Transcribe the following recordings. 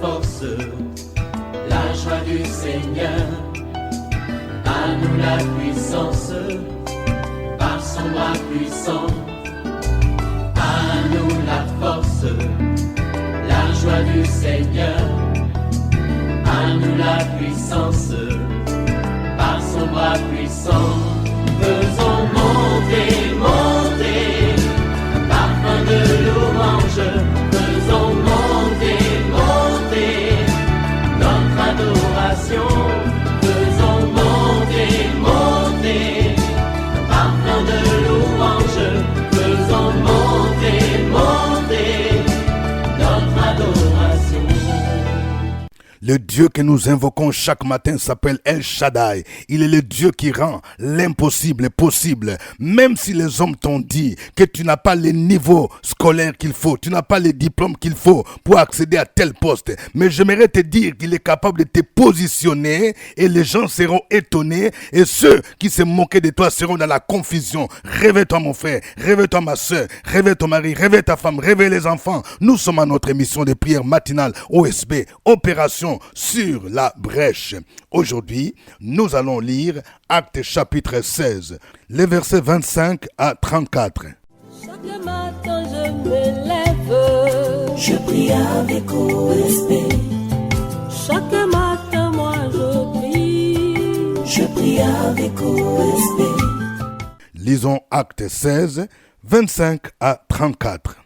force, la joie du Seigneur. À nous la puissance, par son bras puissant. À nous la force, la joie du Seigneur. À nous la puissance, par son bras puissant. Faisons monter, monter, un parfum de louange. Faisons monter, monter, notre adoration. Faisons monter, monter, un parfum de louange. Faisons monter, monter, notre adoration. Le Dieu que nous invoquons chaque matin s'appelle El Shaddai. Il est le Dieu qui rend l'impossible possible. Même si les hommes t'ont dit que tu n'as pas les niveaux scolaires qu'il faut, tu n'as pas les diplômes qu'il faut pour accéder à tel poste. Mais j'aimerais te dire qu'il est capable de te positionner et les gens seront étonnés et ceux qui se moquaient de toi seront dans la confusion. Réveille-toi mon frère, réveille-toi ma soeur, réveille ton mari, réveille ta femme, réveille les enfants. Nous sommes à notre émission de prière matinale OSB, Opération sur la brèche. Aujourd'hui, nous allons lire Actes chapitre 16, les versets 25 à 34. Chaque matin je me lève, je prie avec OSB. Chaque matin moi je prie avec OSB. Lisons Actes 16, 25 à 34.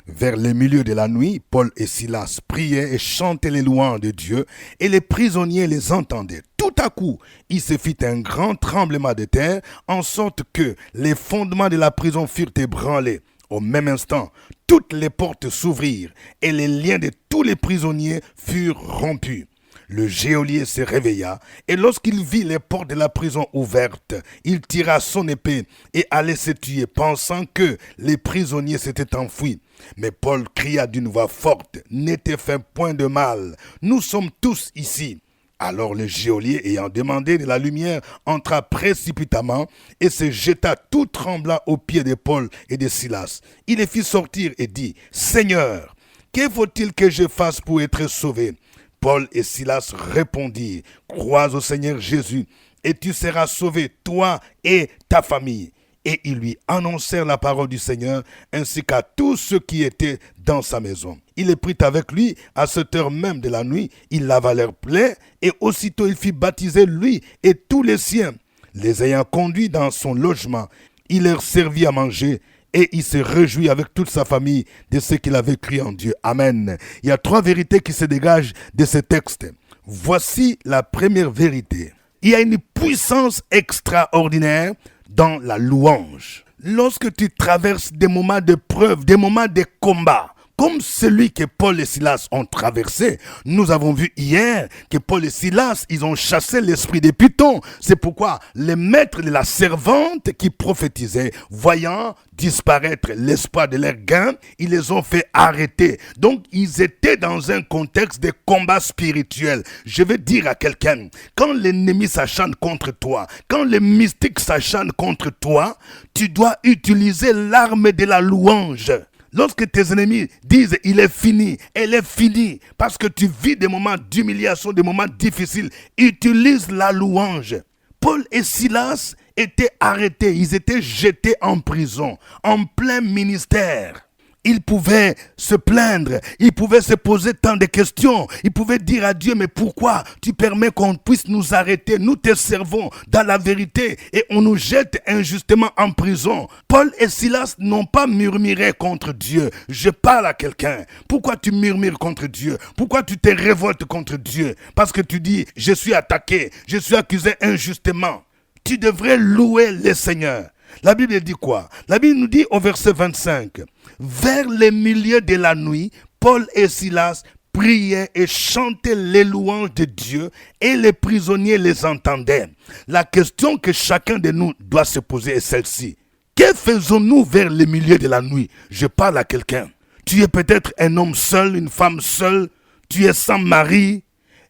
Vers le milieu de la nuit, Paul et Silas priaient et chantaient les louanges de Dieu, et les prisonniers les entendaient. Tout à coup, il se fit un grand tremblement de terre, en sorte que les fondements de la prison furent ébranlés. Au même instant, toutes les portes s'ouvrirent, et les liens de tous les prisonniers furent rompus. Le geôlier se réveilla, et lorsqu'il vit les portes de la prison ouvertes, il tira son épée et allait se tuer, pensant que les prisonniers s'étaient enfuis. Mais Paul cria d'une voix forte, « Ne te fais point de mal, nous sommes tous ici. » Alors le geôlier, ayant demandé de la lumière, entra précipitamment et se jeta tout tremblant aux pieds de Paul et de Silas. Il les fit sortir et dit, « Seigneur, que faut-il que je fasse pour être sauvé ?» Paul et Silas répondirent, « Crois au Seigneur Jésus, et tu seras sauvé, toi et ta famille. » Et ils lui annoncèrent la parole du Seigneur, ainsi qu'à tous ceux qui étaient dans sa maison. Il les prit avec lui à cette heure même de la nuit, il lava leurs plaies, et aussitôt il fit baptiser lui et tous les siens. Les ayant conduits dans son logement, il leur servit à manger, et il se réjouit avec toute sa famille de ce qu'il avait cru en Dieu. Amen. Il y a 3 vérités qui se dégagent de ce texte. Voici la première vérité. Il y a une puissance extraordinaire dans la louange. Lorsque tu traverses des moments de preuve, des moments de combat, comme celui que Paul et Silas ont traversé, nous avons vu hier que Paul et Silas, ils ont chassé l'esprit des pythons. C'est pourquoi les maîtres de la servante qui prophétisaient, voyant disparaître l'espoir de leur gain, ils les ont fait arrêter. Donc, ils étaient dans un contexte de combat spirituel. Je veux dire à quelqu'un, quand l'ennemi s'acharne contre toi, quand les mystiques s'acharnent contre toi, tu dois utiliser l'arme de la louange. Lorsque tes ennemis disent « il est fini », elle est finie, parce que tu vis des moments d'humiliation, des moments difficiles, utilise la louange. Paul et Silas étaient arrêtés, ils étaient jetés en prison, en plein ministère. Ils pouvaient se plaindre, ils pouvaient se poser tant de questions, ils pouvaient dire à Dieu, mais pourquoi tu permets qu'on puisse nous arrêter, nous te servons dans la vérité et on nous jette injustement en prison. Paul et Silas n'ont pas murmuré contre Dieu. Je parle à quelqu'un. Pourquoi tu murmures contre Dieu? Pourquoi tu te révoltes contre Dieu? Parce que tu dis, je suis attaqué, je suis accusé injustement. Tu devrais louer le Seigneur. La Bible dit quoi? La Bible nous dit au verset 25, « Vers le milieu de la nuit, Paul et Silas priaient et chantaient les louanges de Dieu et les prisonniers les entendaient. » La question que chacun de nous doit se poser est celle-ci. Que faisons-nous vers le milieu de la nuit? Je parle à quelqu'un. Tu es peut-être un homme seul, une femme seule, tu es sans mari,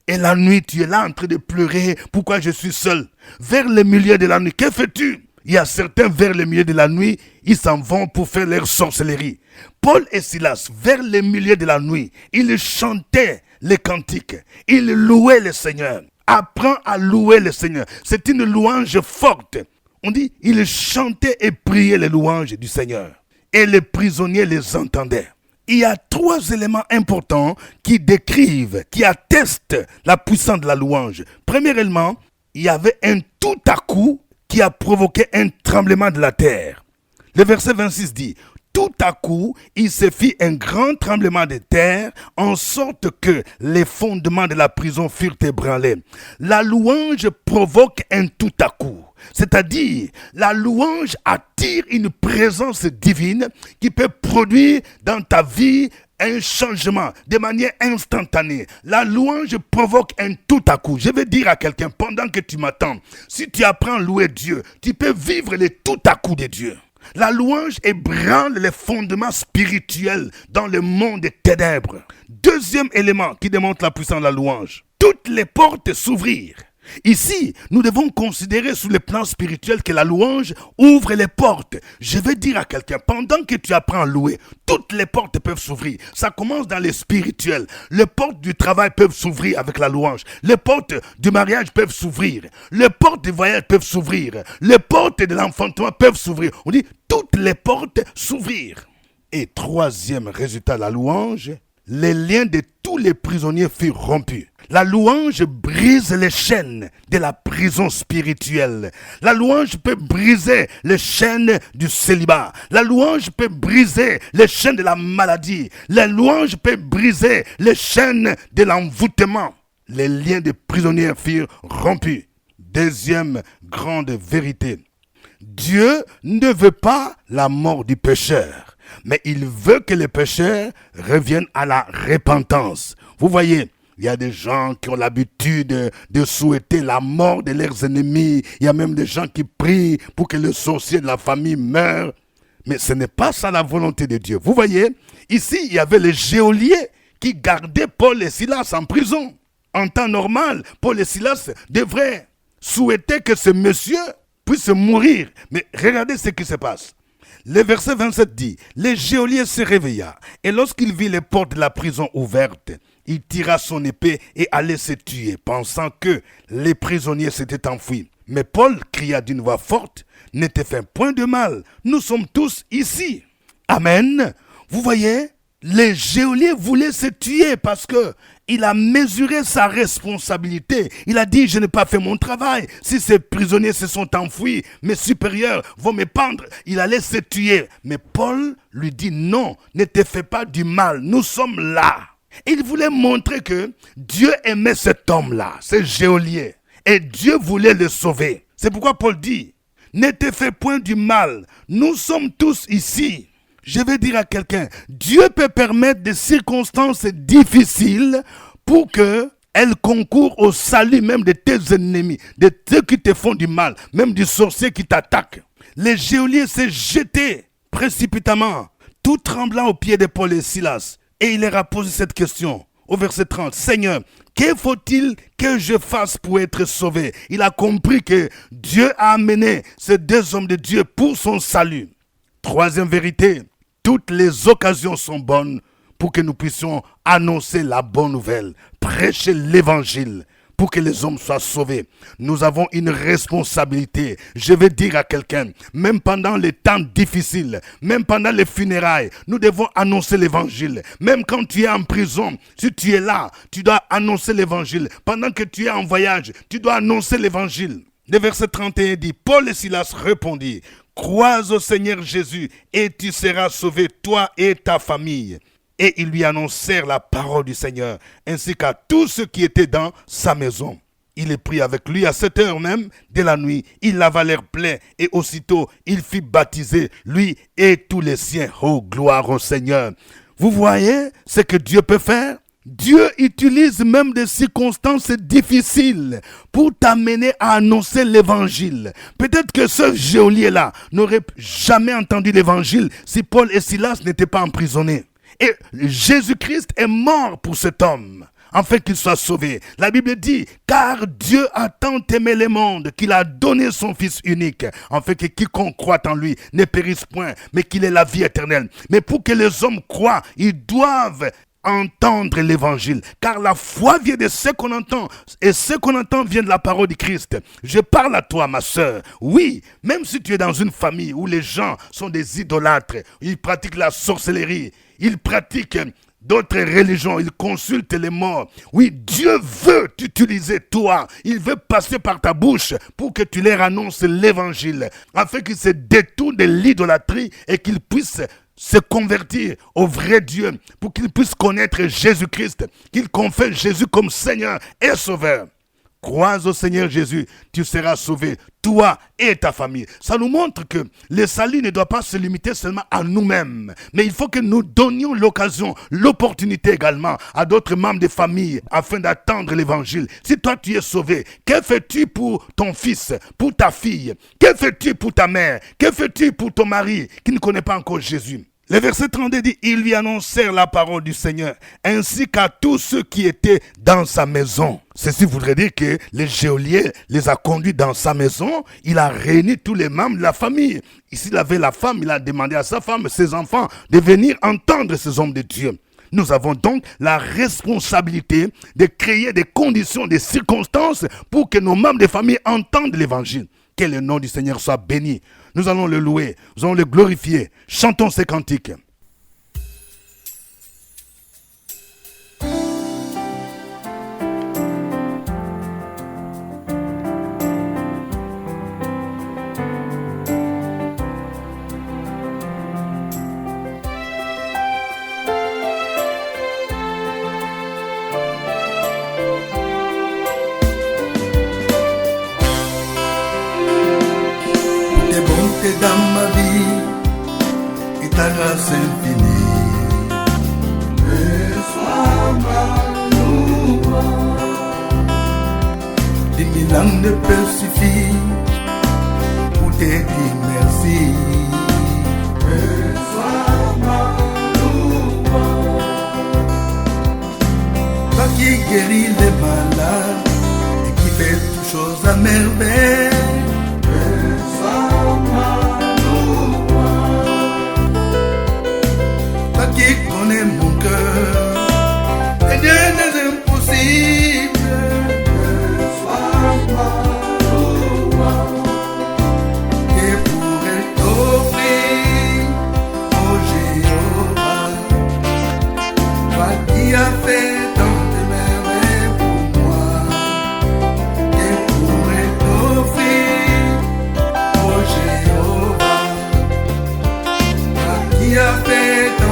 et la nuit tu es là en train de pleurer. Pourquoi je suis seul? Vers le milieu de la nuit, que fais-tu? Il y a certains vers le milieu de la nuit, ils s'en vont pour faire leur sorcellerie. Paul et Silas, vers le milieu de la nuit, ils chantaient les cantiques. Il louait le Seigneur. Apprends à louer le Seigneur. C'est une louange forte. On dit, il chantait et priait les louanges du Seigneur. Et les prisonniers les entendaient. Il y a 3 éléments importants qui décrivent, qui attestent la puissance de la louange. Premièrement, il y avait un tout à coup qui a provoqué un tremblement de la terre. Le verset 26 dit, tout à coup, il se fit un grand tremblement de terre, en sorte que les fondements de la prison furent ébranlés. La louange provoque un tout à coup. C'est-à-dire, la louange attire une présence divine qui peut produire dans ta vie un changement de manière instantanée. La louange provoque un tout à coup. Je vais dire à quelqu'un, pendant que tu m'attends, si tu apprends à louer Dieu, tu peux vivre les tout à coup de Dieu. La louange ébranle les fondements spirituels dans le monde des ténèbres. Deuxième élément qui démontre la puissance de la louange. Toutes les portes s'ouvrirent. Ici, nous devons considérer sur le plan spirituel que la louange ouvre les portes. Je vais dire à quelqu'un, pendant que tu apprends à louer, toutes les portes peuvent s'ouvrir. Ça commence dans le spirituel. Les portes du travail peuvent s'ouvrir avec la louange. Les portes du mariage peuvent s'ouvrir. Les portes du voyage peuvent s'ouvrir. Les portes de l'enfantement peuvent s'ouvrir. On dit, toutes les portes s'ouvrirent. Et troisième résultat de la louange, les liens de tous les prisonniers furent rompus. La louange brise les chaînes de la prison spirituelle. La louange peut briser les chaînes du célibat. La louange peut briser les chaînes de la maladie. La louange peut briser les chaînes de l'envoûtement. Les liens des prisonniers furent rompus. Deuxième grande vérité. Dieu ne veut pas la mort du pécheur, mais il veut que les pécheurs reviennent à la repentance. Vous voyez, il y a des gens qui ont l'habitude de souhaiter la mort de leurs ennemis. Il y a même des gens qui prient pour que le sorcier de la famille meure. Mais ce n'est pas ça la volonté de Dieu. Vous voyez, ici, il y avait les geôliers qui gardaient Paul et Silas en prison. En temps normal, Paul et Silas devraient souhaiter que ce monsieur puisse mourir. Mais regardez ce qui se passe. Le verset 27 dit, « Le geôlier se réveilla, et lorsqu'il vit les portes de la prison ouvertes, il tira son épée et allait se tuer, pensant que les prisonniers s'étaient enfuis. Mais Paul cria d'une voix forte, « Ne te fais point de mal, nous sommes tous ici. » Amen. Vous voyez, les geôliers voulaient se tuer parce que il a mesuré sa responsabilité. Il a dit, je n'ai pas fait mon travail. Si ces prisonniers se sont enfuis, mes supérieurs vont me pendre. Il allait se tuer. Mais Paul lui dit, non, ne te fais pas du mal. Nous sommes là. Il voulait montrer que Dieu aimait cet homme-là, ce geôlier. Et Dieu voulait le sauver. C'est pourquoi Paul dit, ne te fais point du mal. Nous sommes tous ici. Je vais dire à quelqu'un, Dieu peut permettre des circonstances difficiles pour qu'elles concourent au salut même de tes ennemis, de ceux qui te font du mal, même du sorcier qui t'attaque. Le geôlier s'est jeté précipitamment, tout tremblant aux pieds de Paul et Silas. Et il leur a posé cette question au verset 30. « Seigneur, que faut-il que je fasse pour être sauvé ?» Il a compris que Dieu a amené ces deux hommes de Dieu pour son salut. Troisième vérité. Toutes les occasions sont bonnes pour que nous puissions annoncer la bonne nouvelle, prêcher l'évangile pour que les hommes soient sauvés. Nous avons une responsabilité. Je vais dire à quelqu'un, même pendant les temps difficiles, même pendant les funérailles, nous devons annoncer l'évangile. Même quand tu es en prison, si tu es là, tu dois annoncer l'évangile. Pendant que tu es en voyage, tu dois annoncer l'évangile. Le verset 31 dit, Paul et Silas répondirent, « Crois au Seigneur Jésus et tu seras sauvé, toi et ta famille. » Et ils lui annoncèrent la parole du Seigneur, ainsi qu'à tous ceux qui étaient dans sa maison. Il est pris avec lui à 7 heures même de la nuit. Il lava leurs plaies et aussitôt il fit baptiser lui et tous les siens. Oh, gloire au Seigneur. Vous voyez ce que Dieu peut faire? Dieu utilise même des circonstances difficiles pour t'amener à annoncer l'évangile. Peut-être que ce geôlier-là n'aurait jamais entendu l'évangile si Paul et Silas n'étaient pas emprisonnés. Et Jésus-Christ est mort pour cet homme, afin qu'il soit sauvé. La Bible dit, car Dieu a tant aimé le monde qu'il a donné son Fils unique, afin que quiconque croit en lui ne périsse point, mais qu'il ait la vie éternelle. Mais pour que les hommes croient, ils doivent entendre l'évangile. Car la foi vient de ce qu'on entend. Et ce qu'on entend vient de la parole du Christ. Je parle à toi, ma sœur. Oui, même si tu es dans une famille où les gens sont des idolâtres, ils pratiquent la sorcellerie, ils pratiquent d'autres religions, ils consultent les morts. Oui, Dieu veut t'utiliser toi. Il veut passer par ta bouche pour que tu leur annonces l'évangile, afin qu'ils se détournent de l'idolâtrie et qu'ils puissent se convertir au vrai Dieu, pour qu'ils puissent connaître Jésus-Christ, qu'ils confessent Jésus comme Seigneur et Sauveur. Crois au Seigneur Jésus, tu seras sauvé, toi et ta famille. Ça nous montre que le salut ne doit pas se limiter seulement à nous-mêmes, mais il faut que nous donnions l'occasion, l'opportunité également à d'autres membres de famille afin d'attendre l'évangile. Si toi tu es sauvé, que fais-tu pour ton fils, pour ta fille? Que fais-tu pour ta mère? Que fais-tu pour ton mari qui ne connaît pas encore Jésus? Le verset 32 dit, ils lui annoncèrent la parole du Seigneur, ainsi qu'à tous ceux qui étaient dans sa maison. Ceci voudrait dire que le geôlier les a conduits dans sa maison, il a réuni tous les membres de la famille. Ici, il avait la femme, il a demandé à sa femme, ses enfants, de venir entendre ces hommes de Dieu. Nous avons donc la responsabilité de créer des conditions, des circonstances pour que nos membres de famille entendent l'évangile. Que le nom du Seigneur soit béni. Nous allons le louer, nous allons le glorifier. Chantons ces cantiques. Dans ma vie et ta grâce infinie, et sois ma louange. 10 000 ans ne peuvent suffire pour te dire merci. Et sois ma louange. Toi qui guéris les malades et qui fais toutes choses à merveille. Qui connaît mon cœur, et Dieu n'est impossible. Sois ma louange, et pourrais t'offrir, oh Jéhovah, toi qui as fait tant de merveilles pour moi, et pourrais t'offrir, oh Jéhovah, toi qui as fait tant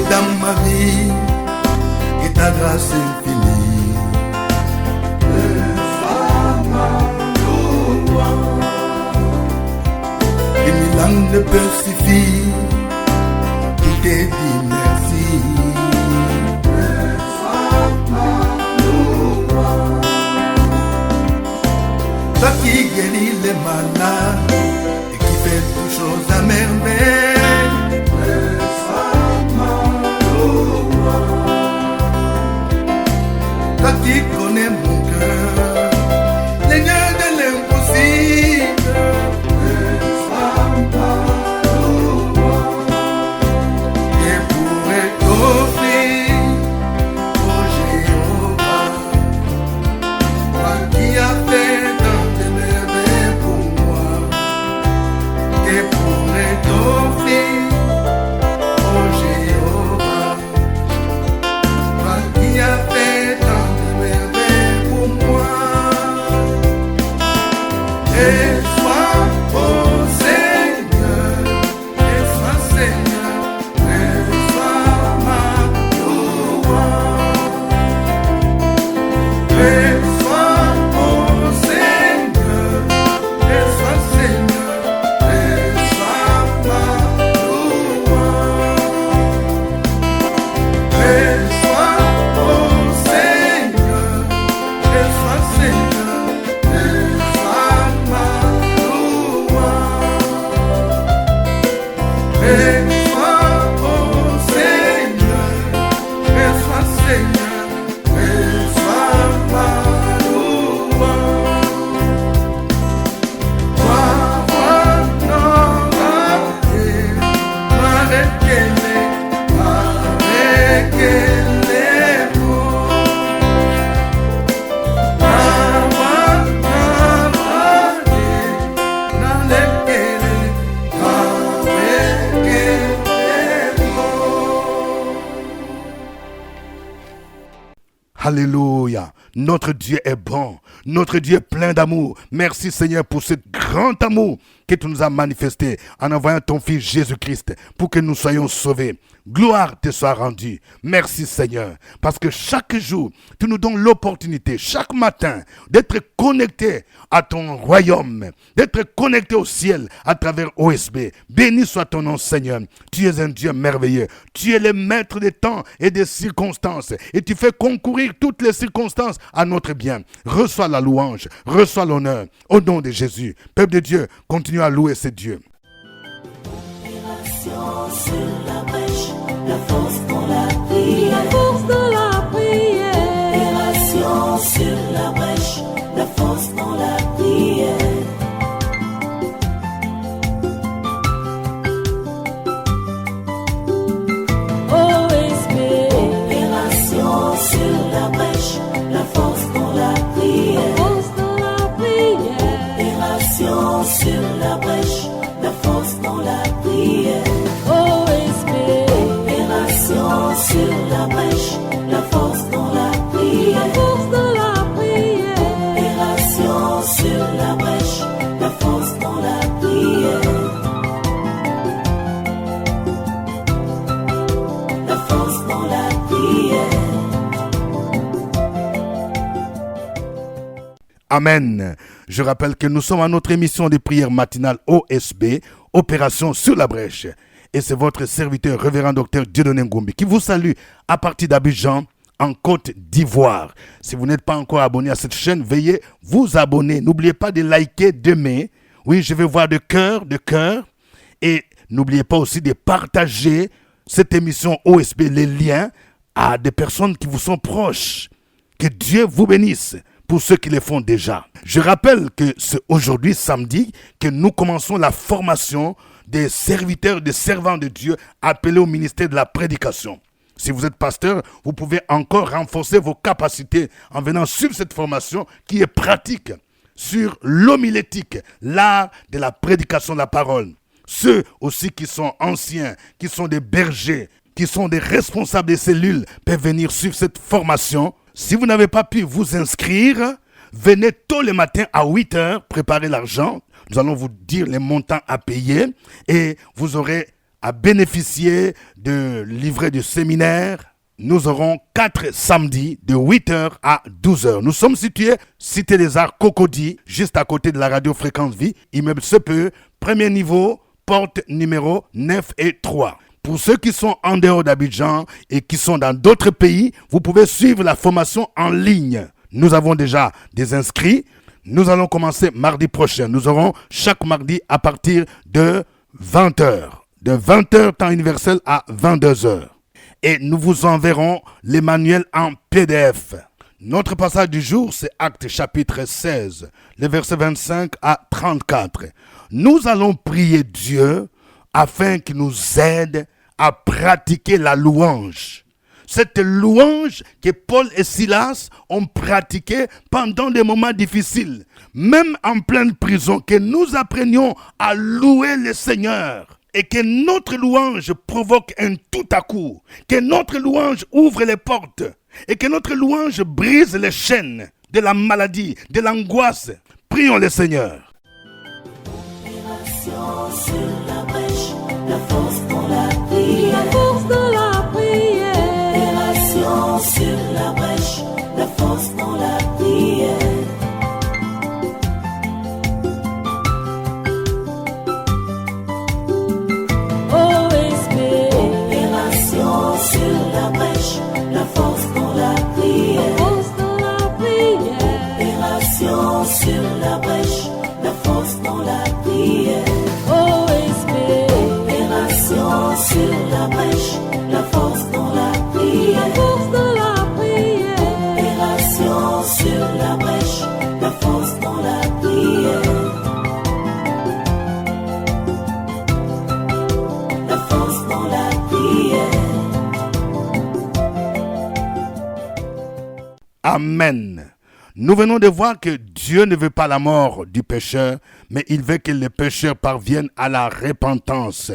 dans ma vie et ta grâce infinie. Sois ma louange. 10 000 ans ne peuvent suffire pour te dire merci. Sois ma louange. Toi qui guéris les malades et qui fais toutes choses à merveille. Toi qui connais mon cœur, Seigneur de l'impossible, sois ma louange, et pourrais t'offrir, oh Jéhovah, toi qui as fait tant de merveilles pour moi, Alléluia. Notre Dieu est bon. Notre Dieu est plein d'amour. Merci Seigneur pour ce grand amour que tu nous as manifesté en envoyant ton Fils Jésus-Christ pour que nous soyons sauvés. Gloire te soit rendue. Merci Seigneur. Parce que chaque jour, tu nous donnes l'opportunité, chaque matin, d'être connectés à ton royaume, d'être connectés au ciel à travers OSB. Béni soit ton nom Seigneur. Tu es un Dieu merveilleux. Tu es le maître des temps et des circonstances. Et tu fais concourir toutes les circonstances à notre bien. Reçois la louange, reçois l'honneur. Au nom de Jésus. Peuple de Dieu, continue à louer ce Dieu. Sur la brèche, la force dans la prière. La force dans la prière. Opération sur la brèche, la force dans la prière. OSB. Opération sur la brèche, la force dans la prière. La force dans la prière. Opération sur la brèche, la force dans la prière. Sur la brèche, la force dans la prière. La force dans la prière. Opération sur la brèche, la force dans la prière. La force dans la prière. Amen. Je rappelle que nous sommes à notre émission de prière matinale OSB, Opération sur la brèche. Et c'est votre serviteur, révérend docteur Dieudonné Ngombi, qui vous salue à partir d'Abidjan, en Côte d'Ivoire. Si vous n'êtes pas encore abonné à cette chaîne, veuillez vous abonner. N'oubliez pas de liker, d'aimer. Oui, je vais voir de cœur. Et n'oubliez pas aussi de partager cette émission OSB, les liens, à des personnes qui vous sont proches. Que Dieu vous bénisse pour ceux qui le font déjà. Je rappelle que c'est aujourd'hui, samedi, que nous commençons la formation des serviteurs, des servants de Dieu appelés au ministère de la prédication. Si vous êtes pasteur, vous pouvez encore renforcer vos capacités en venant suivre cette formation qui est pratique sur l'homilétique, l'art de la prédication de la parole. Ceux aussi qui sont anciens, qui sont des bergers, qui sont des responsables des cellules peuvent venir suivre cette formation. Si vous n'avez pas pu vous inscrire, venez tôt le matin à 8h, préparez l'argent. Nous allons vous dire les montants à payer et vous aurez à bénéficier de livret du séminaire. Nous aurons 4 samedis de 8h à 12h. Nous sommes situés Cité des Arts Cocody, juste à côté de la radio Fréquence Vie, immeuble CPE, premier niveau, porte numéro 9 et 3. Pour ceux qui sont en dehors d'Abidjan et qui sont dans d'autres pays, vous pouvez suivre la formation en ligne. Nous avons déjà des inscrits. Nous allons commencer mardi prochain. Nous aurons chaque mardi à partir de 20h. De 20h temps universel à 22h. Et nous vous enverrons les manuels en PDF. Notre passage du jour, c'est Actes chapitre 16, les versets 25 à 34. Nous allons prier Dieu afin qu'il nous aide à pratiquer la louange. Cette louange que Paul et Silas ont pratiquée pendant des moments difficiles, même en pleine prison, que nous apprenions à louer le Seigneur et que notre louange provoque un tout à coup, que notre louange ouvre les portes et que notre louange brise les chaînes de la maladie, de l'angoisse. Prions le Seigneur. Opération sur la brèche, la force dans la prière. La force dans la prière. Opération sur la brèche, la force dans la prière. OSB. Opération sur la brèche, la force dans la prière. La force dans la prière. Opération sur la brèche, la force dans la prière. OSB. Opération sur la brèche, la force dans la prière. La force dans la prière. Opération sur la brèche, la force dans la prière. La force dans la prière. Amen. Nous venons de voir que Dieu ne veut pas la mort du pécheur, mais il veut que les pécheurs parviennent à la repentance.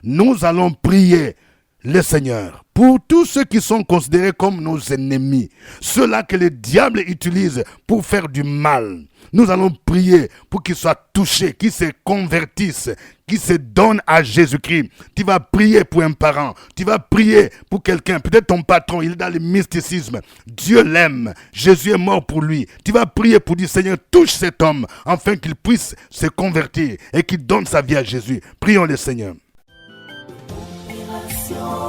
Nous allons prier le Seigneur pour pour tous ceux qui sont considérés comme nos ennemis, ceux-là que le diable utilise pour faire du mal. Nous allons prier pour qu'ils soient touchés, qu'ils se convertissent, qu'ils se donnent à Jésus-Christ. Tu vas prier pour un parent, tu vas prier pour quelqu'un, peut-être ton patron, il est dans le mysticisme. Dieu l'aime, Jésus est mort pour lui. Tu vas prier pour dire, Seigneur, touche cet homme, afin qu'il puisse se convertir et qu'il donne sa vie à Jésus. Prions le Seigneur.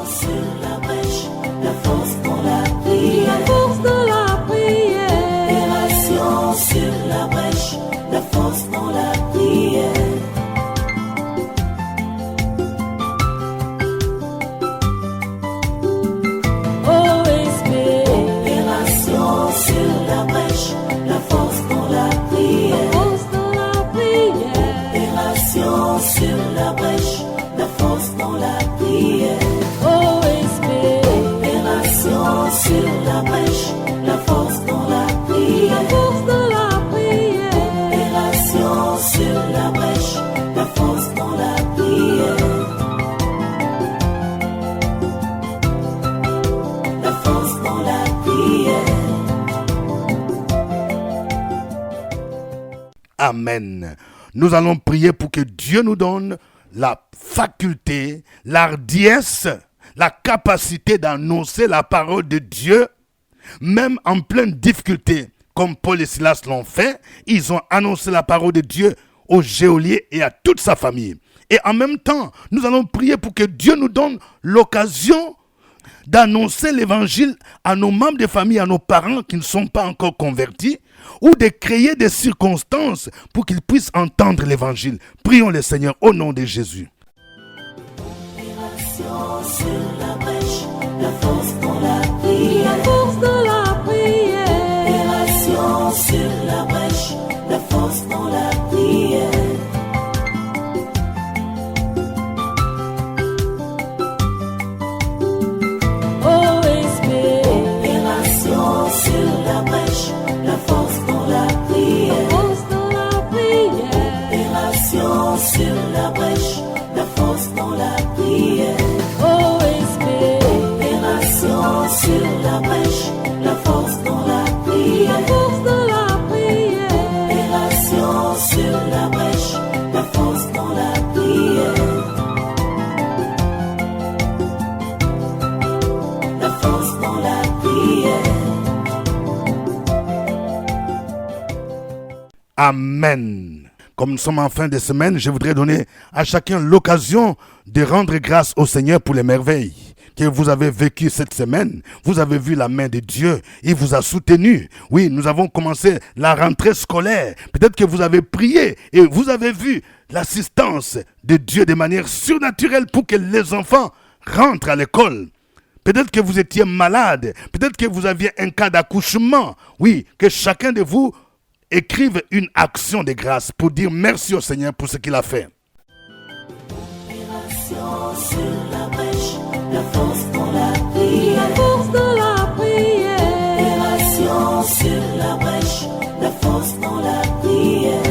Sur la brèche, la force dans la prière. La force dans la prière. Opération sur la brèche, la force dans la prière. OSP. Opération sur la brèche, la force dans la prière. La force dans la prière. Opération sur la brèche, la force dans la prière. Sur la brèche, la force dans la prière. La force dans la prière. Opération sur la brèche, la force dans la prière. La force dans la prière. Amen. Nous allons prier pour que Dieu nous donne la faculté, l'ardiesse, la capacité d'annoncer la parole de Dieu, même en pleine difficulté, comme Paul et Silas l'ont fait. Ils ont annoncé la parole de Dieu au geôlier et à toute sa famille. Et en même temps, nous allons prier pour que Dieu nous donne l'occasion d'annoncer l'évangile à nos membres de famille, à nos parents qui ne sont pas encore convertis, ou de créer des circonstances pour qu'ils puissent entendre l'évangile. Prions le Seigneur au nom de Jésus. Sur la brèche, la force dans la prière. La force dans la prière. Opération sur la brèche, la force dans la prière. OSP. Opération sur la brèche, la force dans la prière. La force dans la prière. Opération sur la brèche, la force dans la prière. Sur la brèche, la force dans la prière. La force dans la prière. Opération sur la brèche, la force dans la prière. La force dans la prière. Amen. Comme nous sommes en fin de semaine, je voudrais donner à chacun l'occasion de rendre grâce au Seigneur pour les merveilles que vous avez vécues cette semaine. Vous avez vu la main de Dieu, il vous a soutenu. Oui, nous avons commencé la rentrée scolaire. Peut-être que vous avez prié et vous avez vu l'assistance de Dieu de manière surnaturelle pour que les enfants rentrent à l'école. Peut-être que vous étiez malade, peut-être que vous aviez un cas d'accouchement. Oui, que chacun de vous écrive une action de grâce pour dire merci au Seigneur pour ce qu'il a fait. Opération sur la brèche, la force dans la prière. La force dans la prière. Opération sur la brèche, la force dans la prière.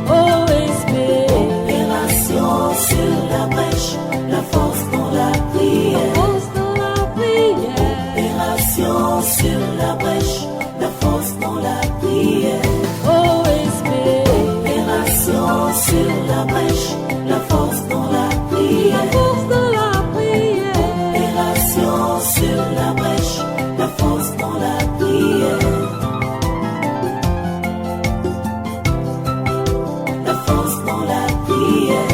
OSP. Opération sur la brèche, la force dans la prière. La force dans la prière. Opération sur la brèche, la force dans la prière. OSP. Opération sur la brèche, la force dans la prière. La force dans la prière. Opération sur la brèche, la force dans la prière. La force dans la prière.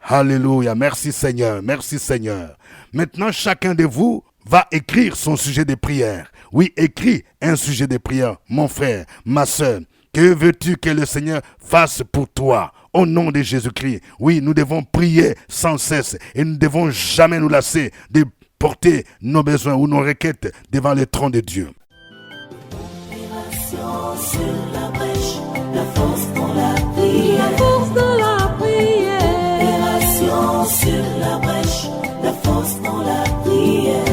Alléluia, merci Seigneur, merci Seigneur. Maintenant, chacun de vous va écrire son sujet de prière. Oui, écris un sujet de prière, mon frère, ma soeur. Que veux-tu que le Seigneur fasse pour toi? Au nom de Jésus-Christ. Oui, nous devons prier sans cesse et nous ne devons jamais nous lasser de porter nos besoins ou nos requêtes devant le trône de Dieu. Opération sur la brèche, la force dans la prière. La force dans la prière. Opération sur la brèche, la force dans la prière.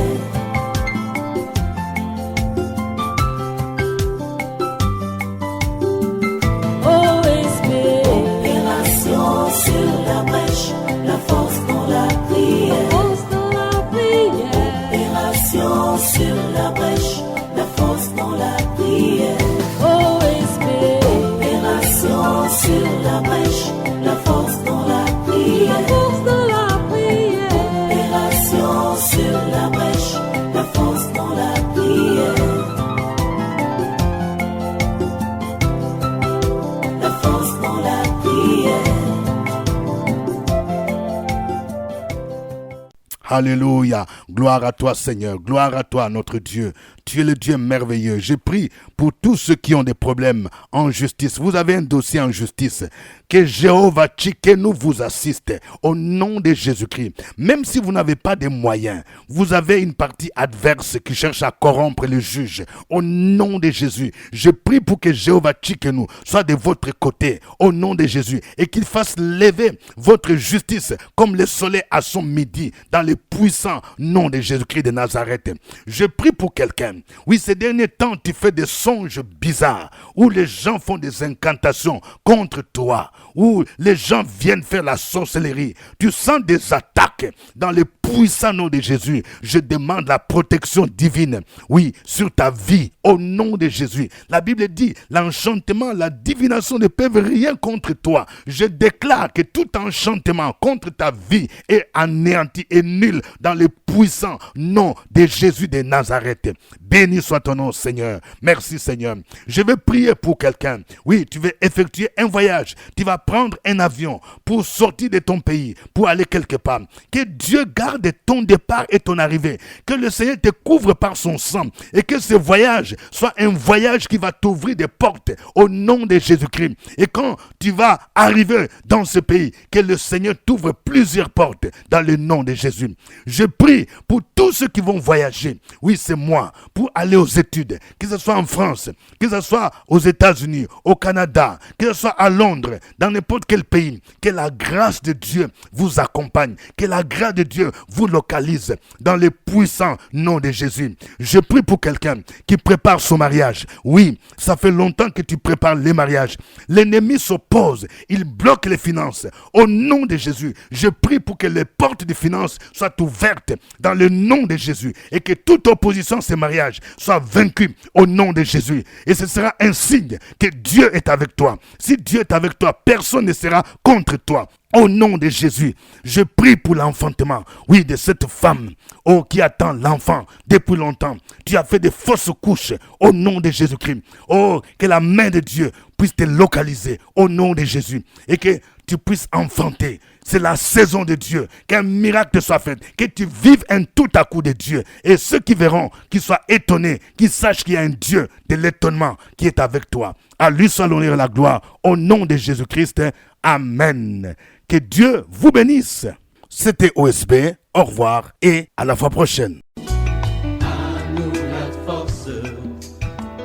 Alléluia. Gloire à toi, Seigneur. Gloire à toi, notre Dieu. Tu es le Dieu merveilleux. Je prie pour tous ceux qui ont des problèmes en justice. Vous avez un dossier en justice. Que Jéhovah Tchikenu vous assiste au nom de Jésus-Christ. Même si vous n'avez pas de moyens, vous avez une partie adverse qui cherche à corrompre le juge. Au nom de Jésus, je prie pour que Jéhovah Tchikenu soit de votre côté. Au nom de Jésus. Et qu'il fasse lever votre justice comme le soleil à son midi dans le puissant nom de Jésus-Christ de Nazareth. Je prie pour quelqu'un. Oui, ces derniers temps, tu fais des songes bizarres où les gens font des incantations contre toi, où les gens viennent faire la sorcellerie. Tu sens des attaques dans le puissant nom de Jésus. Je demande la protection divine, oui, sur ta vie, au nom de Jésus. La Bible dit, l'enchantement, la divination ne peuvent rien contre toi. Je déclare que tout enchantement contre ta vie est anéanti et nul dans le puissant nom de Jésus de Nazareth. Béni soit ton nom, Seigneur. Merci, Seigneur. Je vais prier pour quelqu'un. Oui, tu veux effectuer un voyage. Tu vas prendre un avion pour sortir de ton pays, pour aller quelque part. Que Dieu garde ton départ et ton arrivée. Que le Seigneur te couvre par son sang. Et que ce voyage soit un voyage qui va t'ouvrir des portes au nom de Jésus-Christ. Et quand tu vas arriver dans ce pays, que le Seigneur t'ouvre plusieurs portes dans le nom de Jésus. Je prie pour tous ceux qui vont voyager. Oui, c'est moi. Pour aller aux études, que ce soit en France, que ce soit aux États-Unis, au Canada, que ce soit à Londres, dans n'importe quel pays, que la grâce de Dieu vous accompagne, que la grâce de Dieu vous localise dans le puissant nom de Jésus. Je prie pour quelqu'un qui prépare son mariage. Oui, ça fait longtemps que tu prépares les mariages. L'ennemi s'oppose, il bloque les finances. Au nom de Jésus, je prie pour que les portes de finances soient ouvertes dans le nom de Jésus et que toute opposition à ces mariages soit vaincue au nom de Jésus. Et ce sera un signe que Dieu est avec toi. Si Dieu est avec toi, personne ne sera contre toi. Au nom de Jésus, je prie pour l'enfantement, oui, de cette femme, oh, qui attend l'enfant depuis longtemps. Tu as fait des fausses couches au nom de Jésus-Christ. Oh, que la main de Dieu puisse te localiser au nom de Jésus et que tu puisses enfanter. C'est la saison de Dieu. Qu'un miracle soit fait. Que tu vives un tout à coup de Dieu. Et ceux qui verront, qu'ils soient étonnés, qu'ils sachent qu'il y a un Dieu de l'étonnement qui est avec toi. À lui soit l'honneur et la gloire. Au nom de Jésus-Christ. Amen. Que Dieu vous bénisse. C'était OSB. Au revoir et à la fois prochaine. À nous la force,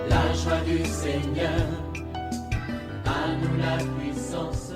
la joie du Seigneur, à nous la puissance.